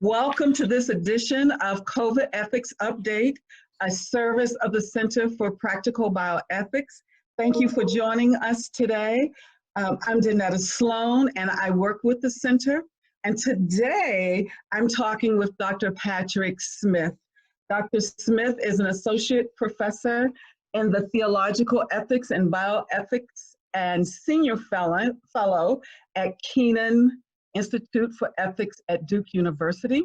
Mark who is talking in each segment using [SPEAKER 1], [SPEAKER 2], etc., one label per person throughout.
[SPEAKER 1] Welcome to this edition of COVID Ethics Update, a service of the Center for Practical Bioethics. Thank you for joining us today. I'm Danetta Sloan, and I work with the center. And today, I'm talking with Dr. Patrick Smith. Dr. Smith is an associate professor in the Theological Ethics and Bioethics and senior fellow at Kenan Institute for Ethics at Duke University.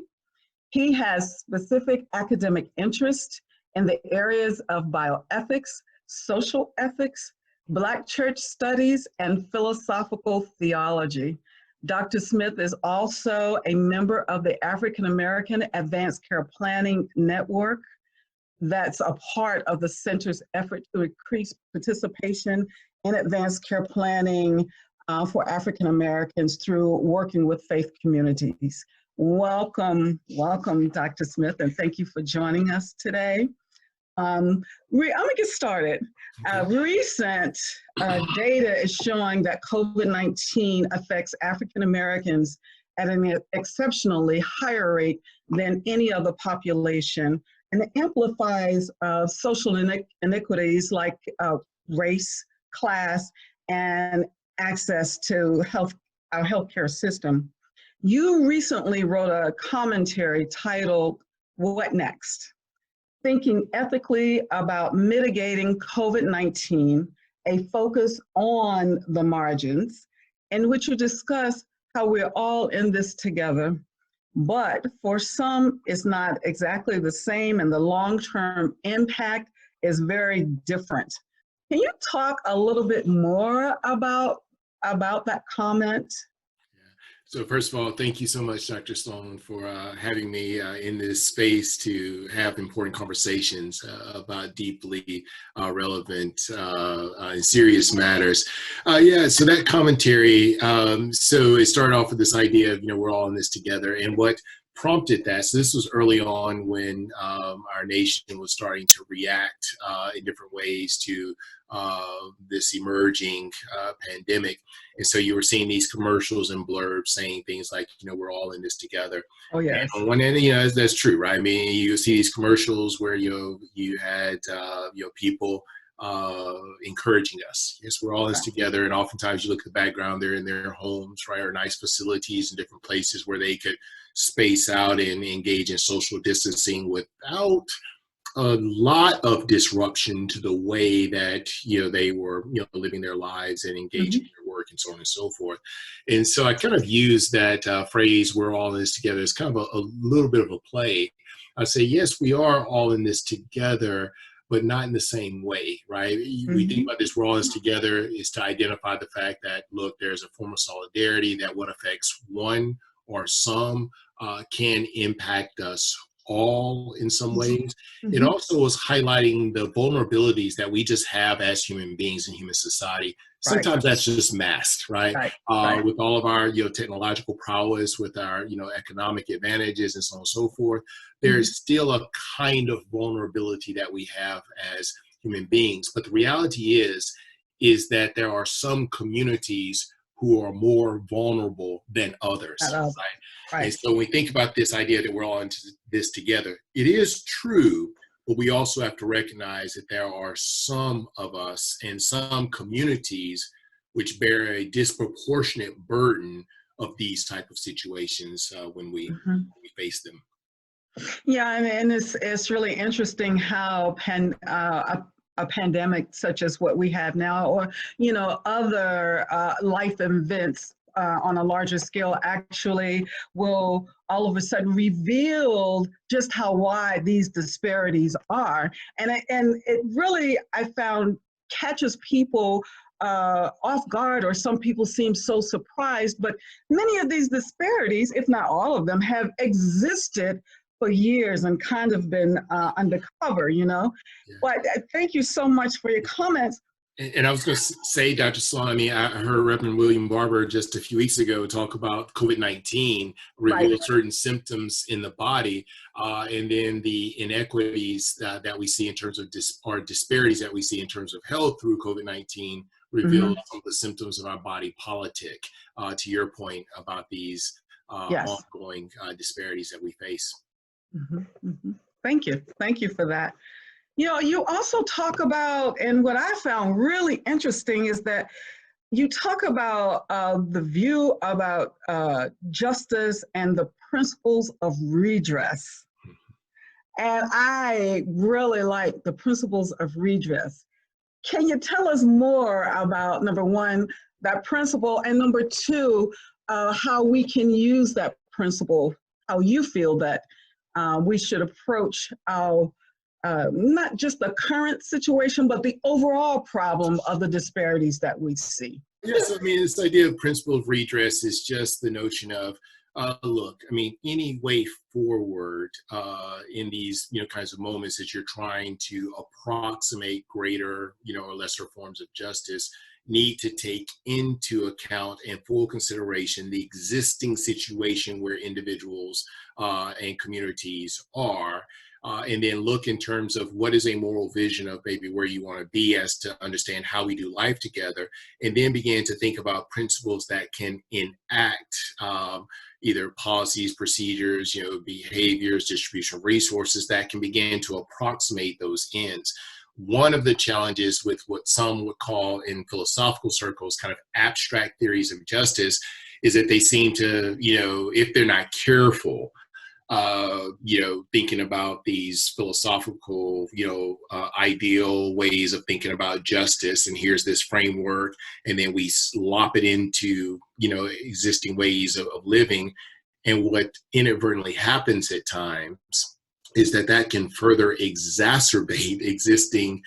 [SPEAKER 1] He has specific academic interest in the areas of bioethics, social ethics, Black church studies, and philosophical theology. Dr. Smith is also a member of the African American Advanced Care Planning Network. That's a part of the center's effort to increase participation in advanced care planning for African Americans through working with faith communities. Welcome, Dr. Smith, and thank you for joining us today. I'm gonna get started. Recent data is showing that COVID-19 affects African Americans at an exceptionally higher rate than any other population, and it amplifies social inequities like race, class, and access to our healthcare system. You recently wrote a commentary titled, "What Next? Thinking Ethically About Mitigating COVID-19, a Focus on the Margins," in which you discuss how we're all in this together, but for some, it's not exactly the same, and the long-term impact is very different. Can you talk a little bit more about that comment?
[SPEAKER 2] So first of all, thank you so much, Dr. Sloan, for having me in this space to have important conversations about deeply relevant and serious matters. So that commentary, so it started off with this idea of, we're all in this together, and what prompted that. So this was early on when our nation was starting to react in different ways to this emerging pandemic. And so you were seeing these commercials and blurbs saying things like, we're all in this together.
[SPEAKER 1] Oh, yes.
[SPEAKER 2] And on one end, that's true, right? I mean, you see these commercials where, you had, people encouraging us. Yes, we're all in this together. And oftentimes you look at the background, they're in their homes, right? Or nice facilities in different places where they could space out and engage in social distancing without a lot of disruption to the way that they were living their lives and engaging in their work and so on and so forth. And so I kind of use that phrase, "we're all in this together," as kind of a little bit of a play. I say, yes, we are all in this together, but not in the same way, right? We think about this, we're all in this together, is to identify the fact that, look, there's a form of solidarity that what affects one or some can impact us all in some ways. It also was highlighting the vulnerabilities that we just have as human beings in human society. Sometimes that's just masked, right? With all of our technological prowess, with our economic advantages and so on and so forth, there's still a kind of vulnerability that we have as human beings. But the reality is that there are some communities who are more vulnerable than others, right? And so when we think about this idea that we're all into this together, it is true, but we also have to recognize that there are some of us and some communities which bear a disproportionate burden of these type of situations when we face them.
[SPEAKER 1] Yeah, and it's really interesting how a pandemic such as what we have now, or other life events on a larger scale, actually will all of a sudden reveal just how wide these disparities are, and it really, I found, catches people off guard, or some people seem so surprised. But many of these disparities, if not all of them, have existed for years and kind of been undercover, But thank you so much for your comments.
[SPEAKER 2] And I was going to say, Dr. Sloan, I mean, I heard Reverend William Barber just a few weeks ago talk about COVID-19, reveal certain symptoms in the body, and then the inequities that we see in terms of disparities that we see in terms of health through COVID-19 reveal some of the symptoms of our body politic, to your point about these
[SPEAKER 1] Yes.
[SPEAKER 2] ongoing disparities that we face.
[SPEAKER 1] Mhm, mhm. Thank you for that. You know, you also talk about, and what I found really interesting is that you talk about the view about justice and the principles of redress. And I really like the principles of redress. Can you tell us more about, number one, that principle, and number two, how we can use that principle, how you feel that we should approach our, not just the current situation, but the overall problem of the disparities that we see?
[SPEAKER 2] Yes, I mean, this idea of principle of redress is just the notion of, look, I mean, any way forward in these, kinds of moments that you're trying to approximate greater, or lesser forms of justice need to take into account and full consideration the existing situation where individuals and communities are. And then look in terms of what is a moral vision of maybe where you want to be as to understand how we do life together, and then begin to think about principles that can enact either policies, procedures, behaviors, distribution of resources that can begin to approximate those ends. One of the challenges with what some would call in philosophical circles kind of abstract theories of justice is that they seem to, if they're not careful, thinking about these philosophical, ideal ways of thinking about justice. And here's this framework, and then we slop it into, existing ways of living. And what inadvertently happens at times is that can further exacerbate existing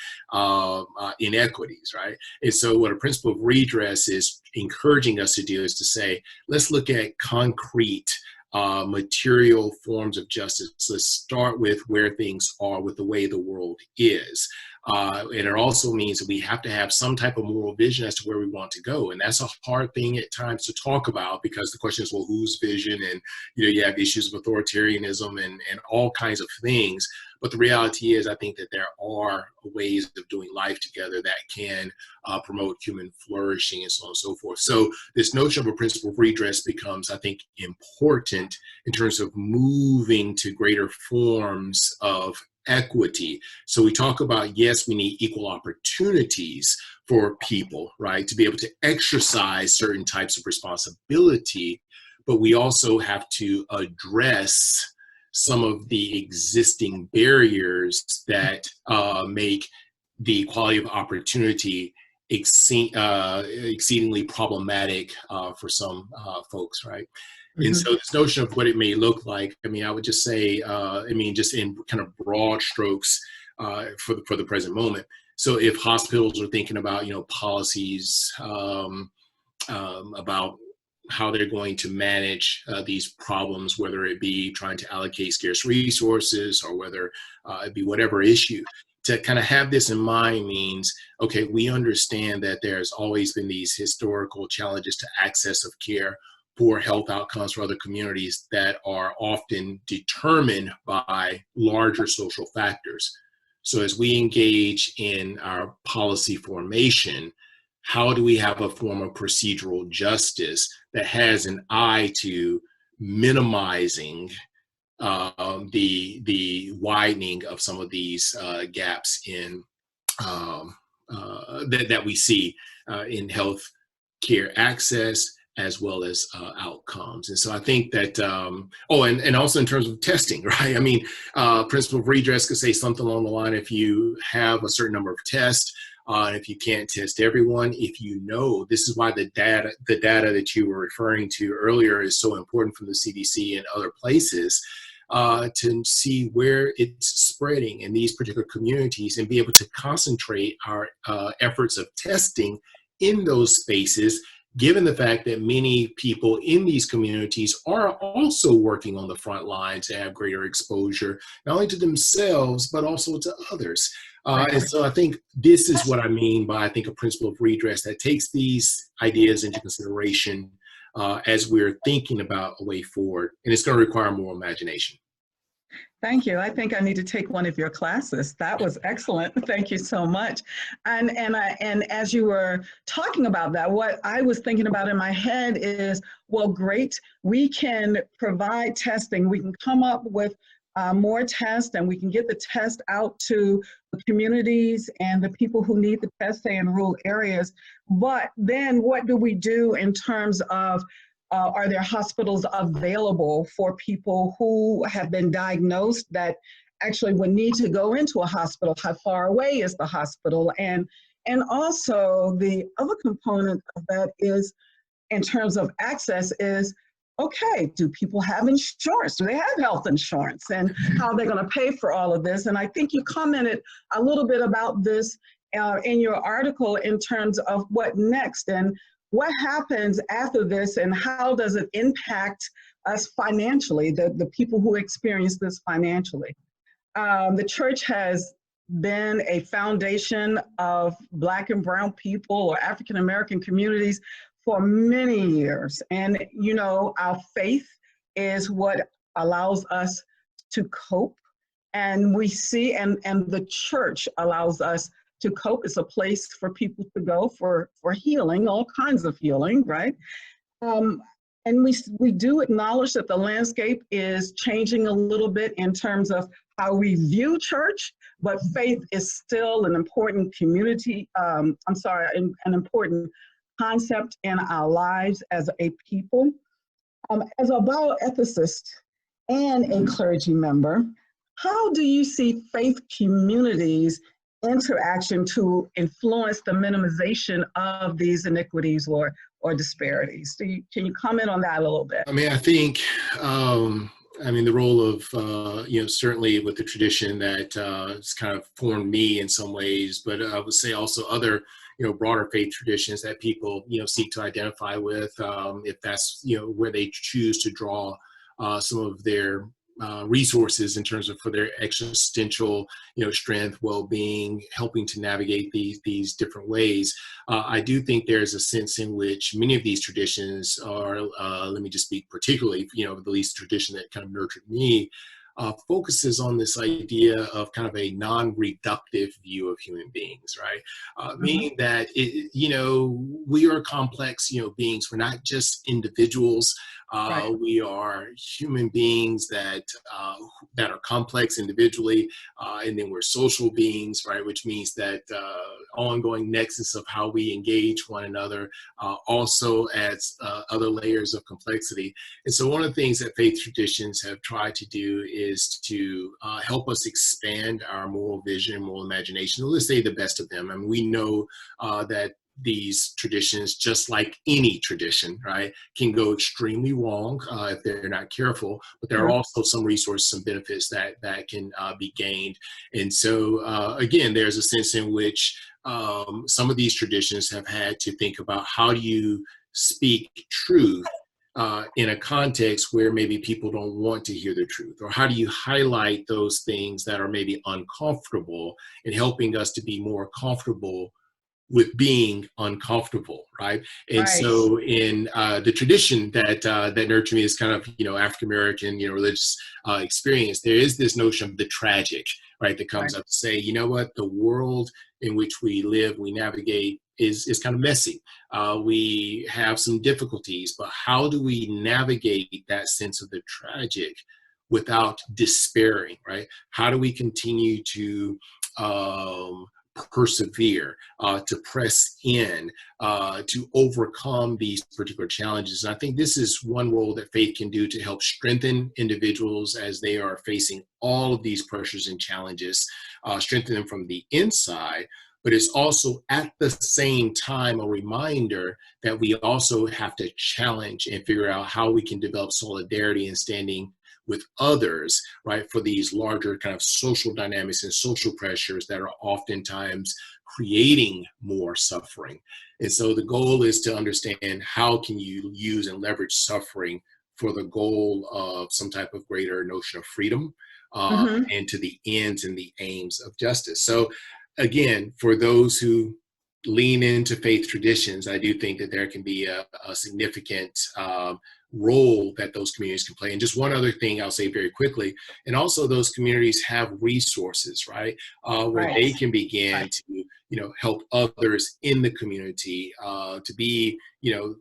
[SPEAKER 2] inequities, right? And so what a principle of redress is encouraging us to do is to say, let's look at concrete material forms of justice. Let's start with where things are, with the way the world is. And it also means that we have to have some type of moral vision as to where we want to go. And that's a hard thing at times to talk about, because the question is, well, whose vision? And, you have issues of authoritarianism and all kinds of things. But the reality is, I think that there are ways of doing life together that can promote human flourishing and so on and so forth. So this notion of a principle of redress becomes, I think, important in terms of moving to greater forms of equity. So we talk about, yes, we need equal opportunities for people, right, to be able to exercise certain types of responsibility, but we also have to address some of the existing barriers that make the equality of opportunity exceedingly problematic for some folks, right? And so this notion of what it may look like, I mean, I would just say, just in kind of broad strokes for the present moment. So if hospitals are thinking about, policies about how they're going to manage these problems, whether it be trying to allocate scarce resources or whether it be whatever issue, to kind of have this in mind means, okay, we understand that there's always been these historical challenges to access of care, poor health outcomes for other communities that are often determined by larger social factors. So as we engage in our policy formation, how do we have a form of procedural justice that has an eye to minimizing the widening of some of these gaps in that we see in health care access, as well as outcomes. And so I think that, and also in terms of testing, right? I mean, principle of redress could say something along the line, if you have a certain number of tests, if you can't test everyone, if this is why the data that you were referring to earlier is so important from the CDC and other places, to see where it's spreading in these particular communities and be able to concentrate our efforts of testing in those spaces, given the fact that many people in these communities are also working on the front lines to have greater exposure, not only to themselves, but also to others. And so I think this is what I mean by, I think, a principle of redress that takes these ideas into consideration as we're thinking about a way forward. And it's going to require more imagination.
[SPEAKER 1] Thank you. I think I need to take one of your classes. That was excellent. Thank you so much. And as you were talking about that, what I was thinking about in my head is, well, great. We can provide testing. We can come up with more tests, and we can get the test out to the communities and the people who need the test, say in rural areas. But then, what do we do in terms of are there hospitals available for people who have been diagnosed that actually would need to go into a hospital? How far away is the hospital? And also the other component of that is, in terms of access, is okay, do people have insurance? Do they have health insurance? And how are they going to pay for all of this? And I think you commented a little bit about this in your article in terms of what next and what happens after this, and how does it impact us financially, the people who experience this financially. The church has been a foundation of Black and Brown people or African American communities for many years. And, you know, our faith is what allows us to cope. And we see, and the church allows us to cope. It's a place for people to go for healing, all kinds of healing, right? And we do acknowledge that the landscape is changing a little bit in terms of how we view church, but faith is still an important community, an important concept in our lives as a people. As a bioethicist and a clergy member, how do you see faith communities interaction to influence the minimization of these inequities or disparities? Can you comment on that a little bit?
[SPEAKER 2] I mean, I think, the role of, certainly with the tradition that has kind of formed me in some ways, but I would say also other, broader faith traditions that people, seek to identify with, if that's, where they choose to draw some of their resources in terms of for their existential, strength, well-being, helping to navigate these different ways. I do think there's a sense in which many of these traditions are, let me just speak particularly, the least tradition that kind of nurtured me, focuses on this idea of kind of a non-reductive view of human beings, right? Meaning that, we are complex, beings. We're not just individuals.
[SPEAKER 1] Right.
[SPEAKER 2] We are human beings that are complex individually, and then we're social beings, right? Which means that ongoing nexus of how we engage one another also adds other layers of complexity. And so one of the things that faith traditions have tried to do is to help us expand our moral vision, moral imagination. Let's say the best of them. I mean, we know that these traditions, just like any tradition, right, can go extremely wrong if they're not careful, but there are also some resources, some benefits that can be gained. And so, again, there's a sense in which some of these traditions have had to think about how do you speak truth in a context where maybe people don't want to hear the truth, or how do you highlight those things that are maybe uncomfortable and helping us to be more comfortable with being uncomfortable, right? And so in the tradition that nurtured me is kind of, African American, religious experience, there is this notion of the tragic, right, that comes up to say, you know what, the world in which we live, we navigate is kind of messy. We have some difficulties, but how do we navigate that sense of the tragic without despairing, right? How do we continue to persevere, to press in, to overcome these particular challenges? And I think this is one role that faith can do to help strengthen individuals as they are facing all of these pressures and challenges, strengthen them from the inside. But it's also at the same time a reminder that we also have to challenge and figure out how we can develop solidarity and standing with others, right, for these larger kind of social dynamics and social pressures that are oftentimes creating more suffering. And so the goal is to understand how can you use and leverage suffering for the goal of some type of greater notion of freedom and to the ends and the aims of justice. So again, for those who lean into faith traditions, I do think that there can be a significant role that those communities can play. And just one other thing I'll say very quickly, and also those communities have resources, right, where they can begin to, help others in the community, to be,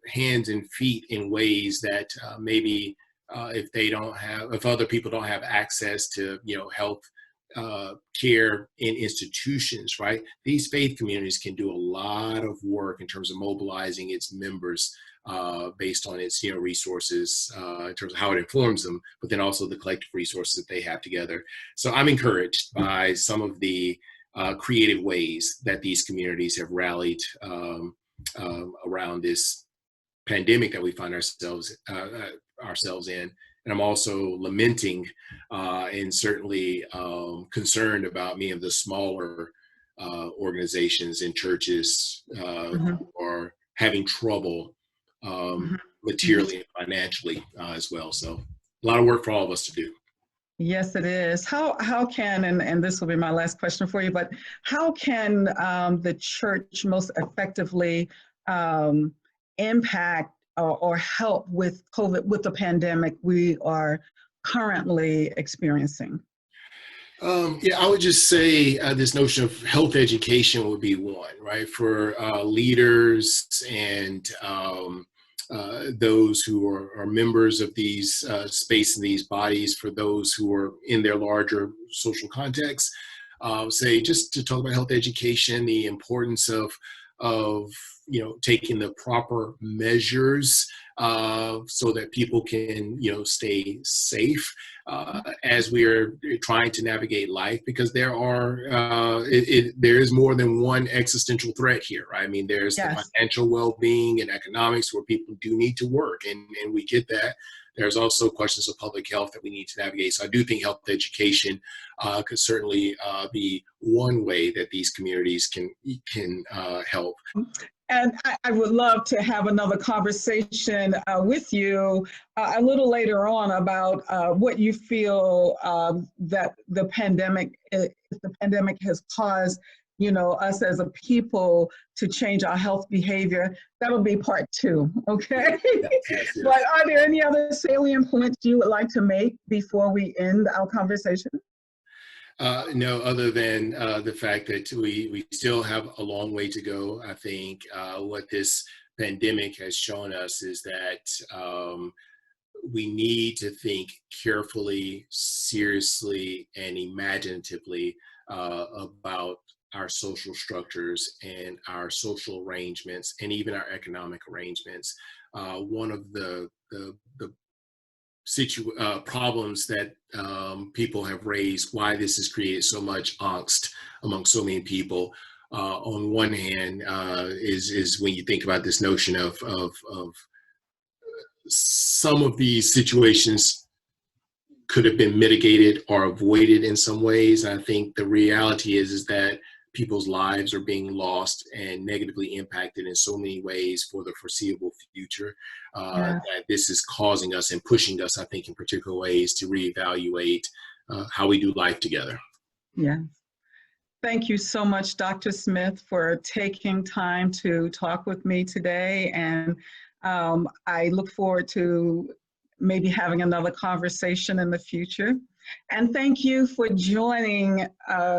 [SPEAKER 2] hands and feet in ways that maybe if other people don't have access to, health care in institutions, right? These faith communities can do a lot of work in terms of mobilizing its members based on its resources in terms of how it informs them, but then also the collective resources that they have together. So I'm encouraged by some of the creative ways that these communities have rallied around this pandemic that we find ourselves in. And I'm also lamenting and certainly concerned about many of the smaller organizations and churches who are having trouble materially and financially as well. So a lot of work for all of us to do.
[SPEAKER 1] Yes, it is. How can, and this will be my last question for you, but how can the church most effectively impact or help with COVID, with the pandemic we are currently experiencing?
[SPEAKER 2] I would just say this notion of health education would be one, right? For leaders and those who are members of these space and these bodies, for those who are in their larger social context, say just to talk about health education, the importance of taking the proper measures so that people can stay safe as we are trying to navigate life, because there is more than one existential threat here, right? I mean, there's the financial well-being and economics where people do need to work, and we get that. There's also questions of public health that we need to navigate. So I do think health education could certainly be one way that these communities can help.
[SPEAKER 1] And I would love to have another conversation with you a little later on about what you feel that the pandemic has caused, us as a people to change our health behavior. That'll be part 2, okay? Yes. But are there any other salient points you would like to make before we end our conversation?
[SPEAKER 2] No, other than the fact that we still have a long way to go. I think what this pandemic has shown us is that we need to think carefully, seriously, and imaginatively about our social structures and our social arrangements and even our economic arrangements. One of the problems that people have raised, why this has created so much angst among so many people, on one hand, is when you think about this notion of some of these situations could have been mitigated or avoided in some ways. I think the reality is that people's lives are being lost and negatively impacted in so many ways for the foreseeable future, that this is causing us and pushing us, I think, in particular ways to reevaluate how we do life together.
[SPEAKER 1] Yeah. Thank you so much, Dr. Smith, for taking time to talk with me today. And I look forward to maybe having another conversation in the future. And thank you for joining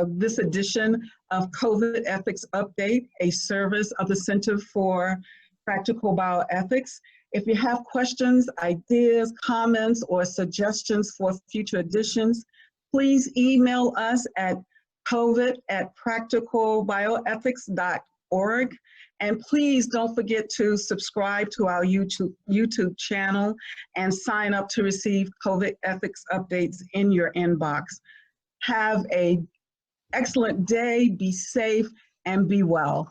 [SPEAKER 1] this edition of COVID Ethics Update, a service of the Center for Practical Bioethics. If you have questions, ideas, comments, or suggestions for future editions, please email us at covid@practicalbioethics.org. And please don't forget to subscribe to our YouTube channel and sign up to receive COVID ethics updates in your inbox. Have an excellent day, be safe, and be well.